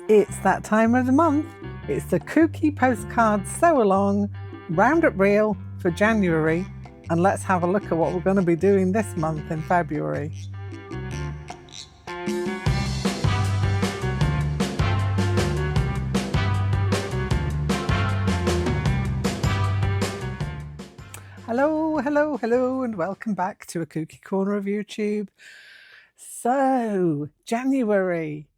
It's that time of the month. It's the Kooky Postcard Sew-a-long Roundup Reel for January, and let's have a look at what we're going to be doing this month in February. Hello, and welcome back to a Kooky Corner of YouTube. So, January,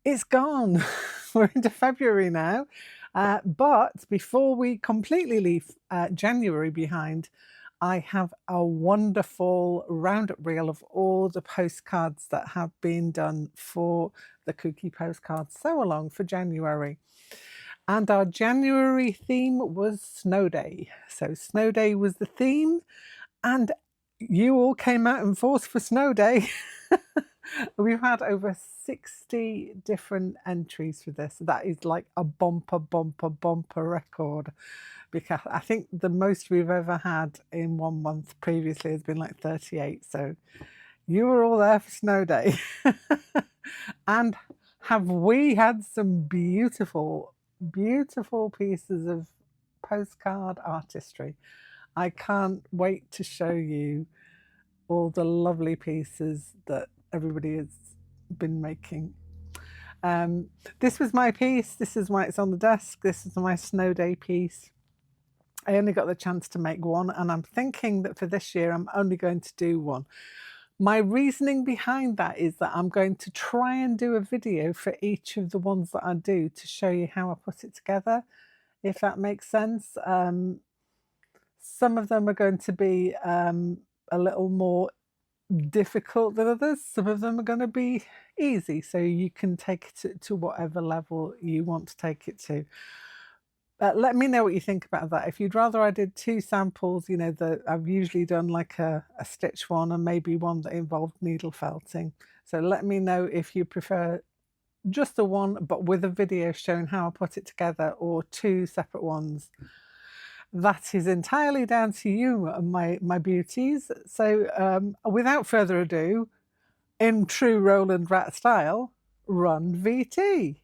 it's gone. We're into February now. But before we completely leave January behind, I have a wonderful roundup reel of all the postcards that have been done for the Kooky Postcard Sew-a-long for January. And our January theme was Snow Day. So Snow Day was the theme, and you all came out in force for Snow Day. We've had over 60 different entries for this. That is like a bumper record, because I think the most we've ever had in 1 month previously has been like 38. So you were all there for Snow Day. And have we had some beautiful pieces of postcard artistry. I can't wait to show you all the lovely pieces that everybody has been making. This was my piece. This is why it's on the desk. This is my Snow Day piece. I only got the chance to make one, and I'm thinking that for this year I'm only going to do one. My reasoning behind that is that I'm going to try and do a video for each of the ones that I do to show you how I put it together, if that makes sense. Some of them are going to be a little more difficult than others. Some of them are going to be easy, so you can take it to whatever level you want to take it to. Let me know what you think about that. If you'd rather I did 2 samples, you know, I've usually done like a stitch one and maybe one that involved needle felting. So let me know if you prefer just the one but with a video showing how I put it together, or 2 separate ones. That is entirely down to you, my beauties. So without further ado, in true Roland Rat style, run VT.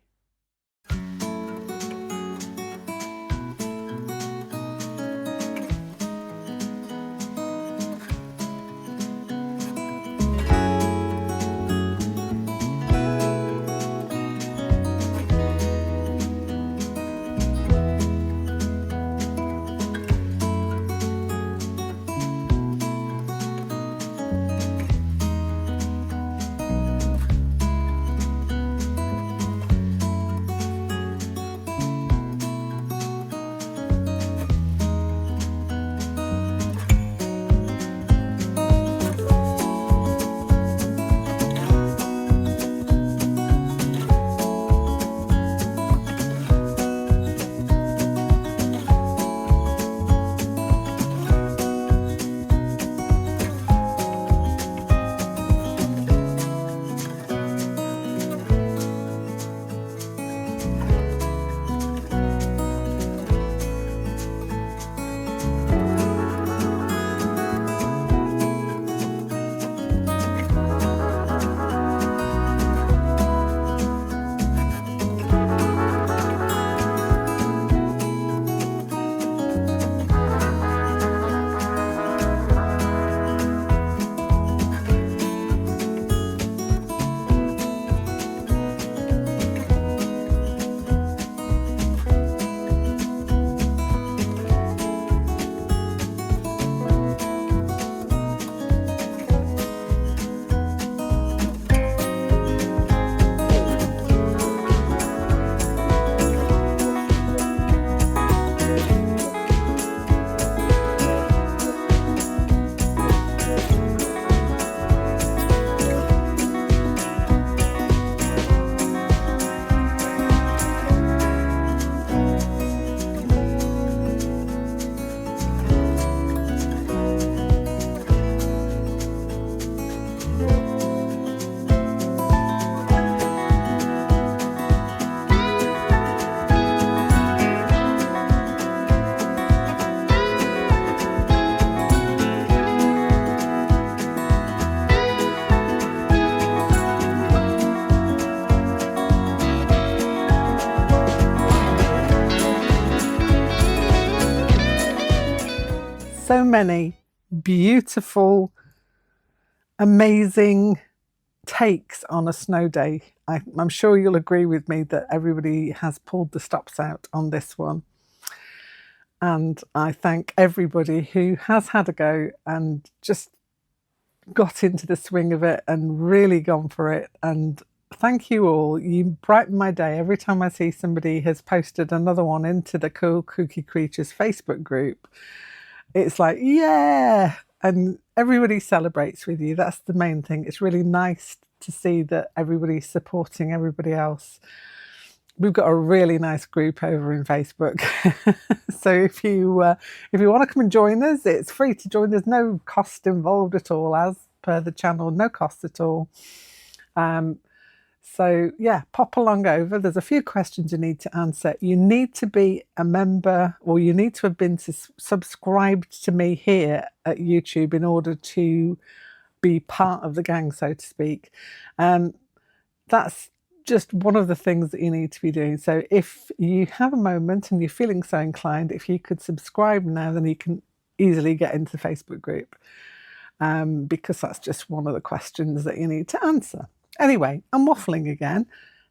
so many beautiful, amazing takes on a snow day. I'm sure you'll agree with me that everybody has pulled the stops out on this one. And I thank everybody who has had a go and just got into the swing of it and really gone for it. And thank you all. You brighten my day every time I see somebody has posted another one into the Cool Kooky Creatures Facebook group. It's like, yeah, and everybody celebrates with you. That's the main thing. It's really nice to see that everybody's supporting everybody else. We've got a really nice group over in Facebook. So if you want to come and join us, it's free to join. There's no cost involved at all, as per the channel, no cost at all. So yeah, pop along over. There's a few questions you need to answer. You need to be a member, or you need to have been subscribed to me here at YouTube in order to be part of the gang, so to speak. That's just one of the things that you need to be doing. So if you have a moment and you're feeling so inclined, if you could subscribe now, then you can easily get into the Facebook group, because that's just one of the questions that you need to answer. Anyway, I'm waffling again.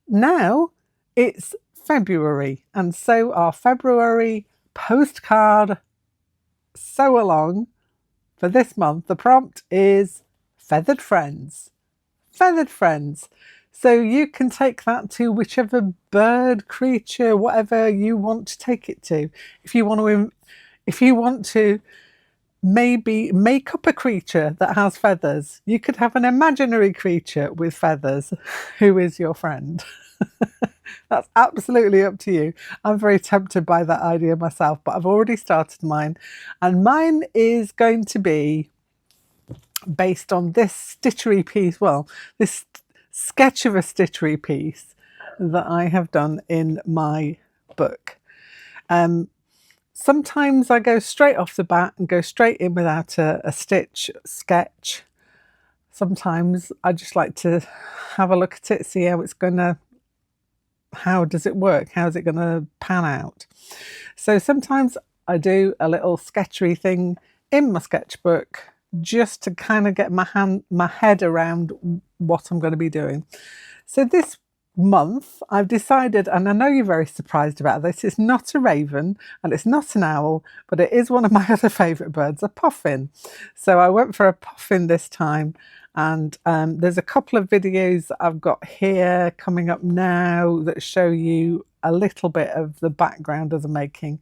Now it's February, and so our February postcard sew-along for this month, the prompt is feathered friends. Feathered friends. So you can take that to whichever bird, creature, whatever you want to take it to. If you want to maybe make up a creature that has feathers, you could have an imaginary creature with feathers who is your friend. That's absolutely up to you. I'm very tempted by that idea myself, but I've already started mine, and mine is going to be based on this stitchery piece, well, this sketch of a stitchery piece that I have done in my book. Sometimes I go straight off the bat and go straight in without a stitch sketch. Sometimes I just like to have a look at it, see how does it work? How is it going to pan out? So sometimes I do a little sketchery thing in my sketchbook just to kind of get my head around what I'm going to be doing. So this month I've decided, and I know you're very surprised about this, it's not a raven and it's not an owl, but it is one of my other favourite birds, a puffin. So I went for a puffin this time, and there's a couple of videos that I've got here coming up now that show you a little bit of the background of the making.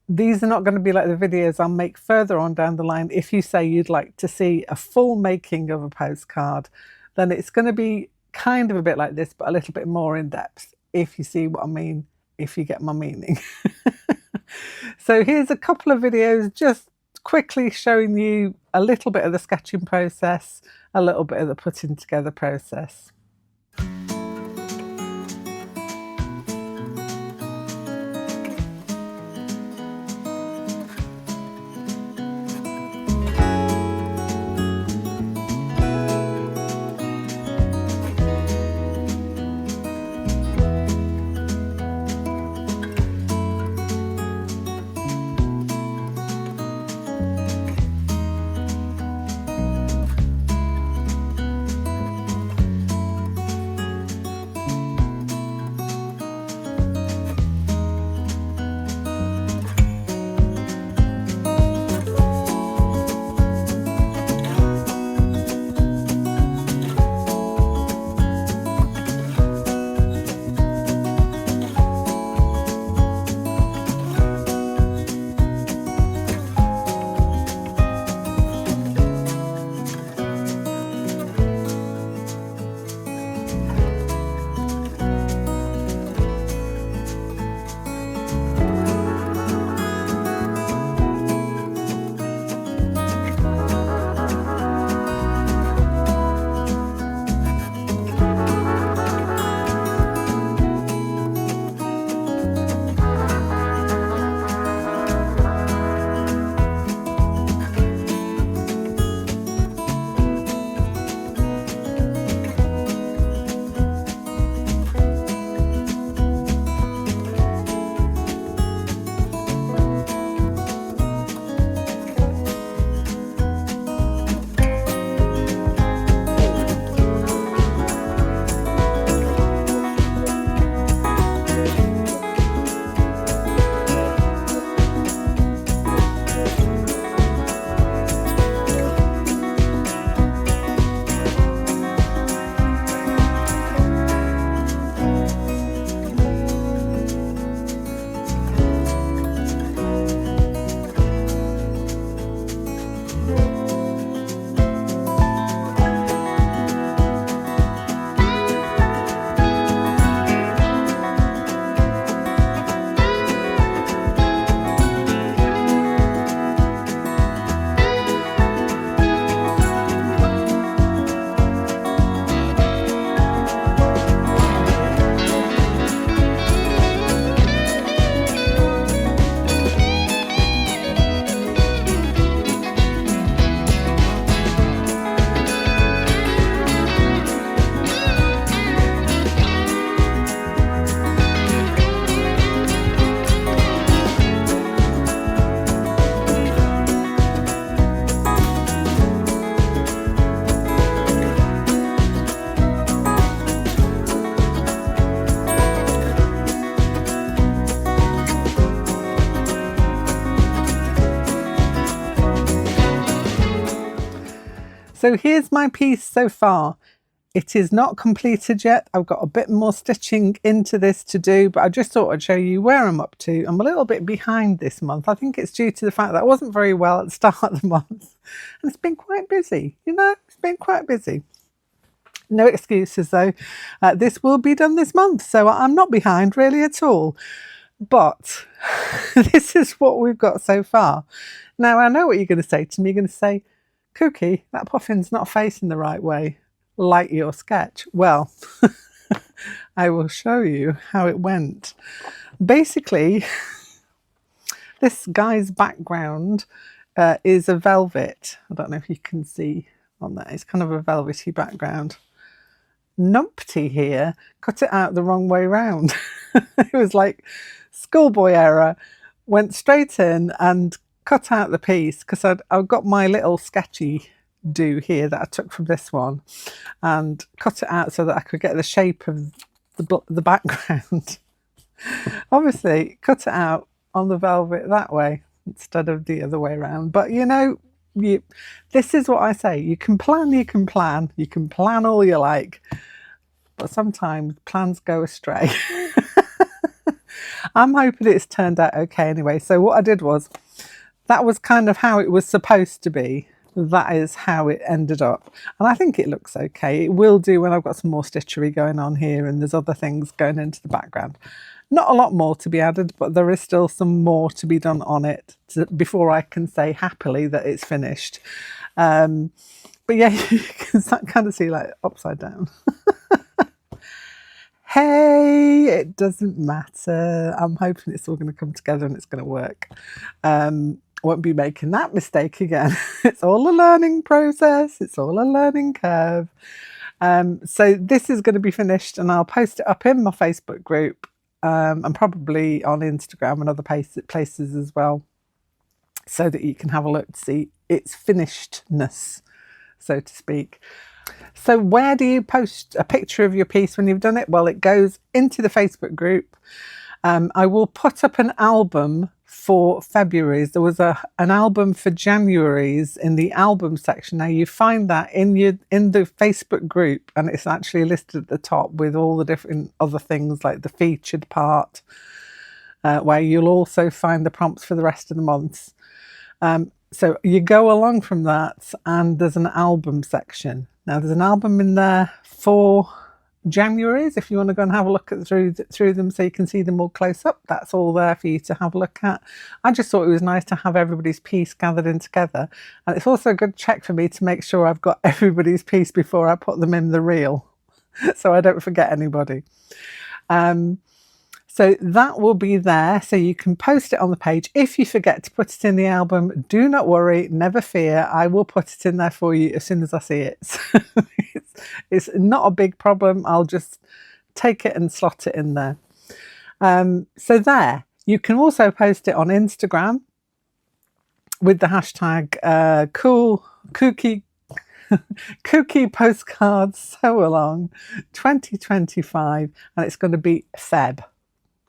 These are not going to be like the videos I'll make further on down the line. If you say you'd like to see a full making of a postcard, then it's going to be kind of a bit like this, but a little bit more in depth, if you see what I mean, if you get my meaning. So here's a couple of videos just quickly showing you a little bit of the sketching process, a little bit of the putting together process. So here's my piece so far. It is not completed yet. I've got a bit more stitching into this to do, but I just thought I'd show you where I'm up to. I'm a little bit behind this month. I think it's due to the fact that I wasn't very well at the start of the month. And it's been quite busy, you know, it's been quite busy. No excuses though. This will be done this month, so I'm not behind really at all. But this is what we've got so far. Now, I know what you're going to say to me. You're going to say, Kooky, that puffin's not facing the right way, like your sketch. Well, I will show you how it went. Basically, this guy's background is a velvet. I don't know if you can see on that. It's kind of a velvety background. Numpty here cut it out the wrong way round. It was like schoolboy error, went straight in and cut out the piece because I've got my little sketchy do here that I took from this one and cut it out so that I could get the shape of the background. Obviously cut it out on the velvet that way instead of the other way around, but you know, this is what I say, you can plan all you like, but sometimes plans go astray. I'm hoping it's turned out okay anyway. So what I did was, that was kind of how it was supposed to be. That is how it ended up. And I think it looks okay. It will do when I've got some more stitchery going on here and there's other things going into the background. Not a lot more to be added, but there is still some more to be done on it before I can say happily that it's finished. But yeah, you can kind of see like upside down. Hey, it doesn't matter. I'm hoping it's all going to come together and it's going to work. Won't be making that mistake again. It's all a learning process. It's all a learning curve. So this is going to be finished and I'll post it up in my Facebook group and probably on Instagram and other places as well, so that you can have a look to see its finishedness, so to speak. So where do you post a picture of your piece when you've done it? Well, it goes into the Facebook group. I will put up an album for February's. There was an album for January's in the album section. Now you find that in the Facebook group, and it's actually listed at the top with all the different other things like the featured part, where you'll also find the prompts for the rest of the months. So you go along from that and there's an album section. Now there's an album in there for January's if you want to go and have a look at through them so you can see them all close up. That's all there for you to have a look at. I just thought it was nice to have everybody's piece gathered in together, and it's also a good check for me to make sure I've got everybody's piece before I put them in the reel so I don't forget anybody. So that will be there, so you can post it on the page. If you forget to put it in the album, do not worry, never fear. I will put it in there for you as soon as I see it. It's not a big problem. I'll just take it and slot it in there. So there, you can also post it on Instagram with the hashtag Kooky Postcard Sew-a-long 2025, and it's going to be Feb.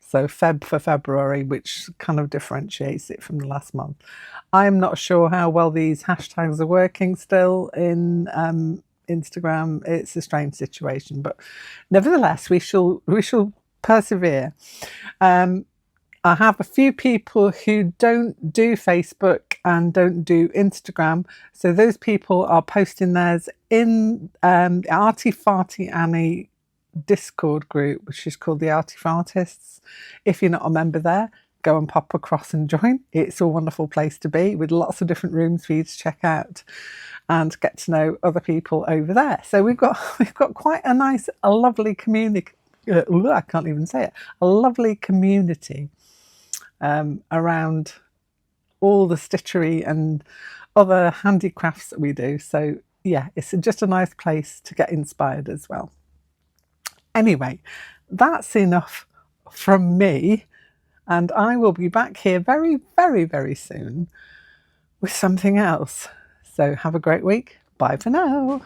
So Feb for February, which kind of differentiates it from the last month. I'm not sure how well these hashtags are working still in Instagram. It's a strange situation, but nevertheless, we shall persevere. I have a few people who don't do Facebook and don't do Instagram, so those people are posting theirs in the Arty Farty Annie Discord group, which is called the Arty Fartists. If you're not a member there, go and pop across and join. It's a wonderful place to be, with lots of different rooms for you to check out and get to know other people over there. So we've got quite a lovely community. I can't even say it. A lovely community around all the stitchery and other handicrafts that we do. So yeah, it's just a nice place to get inspired as well. Anyway, that's enough from me, and I will be back here very, very, very soon with something else. So have a great week. Bye for now.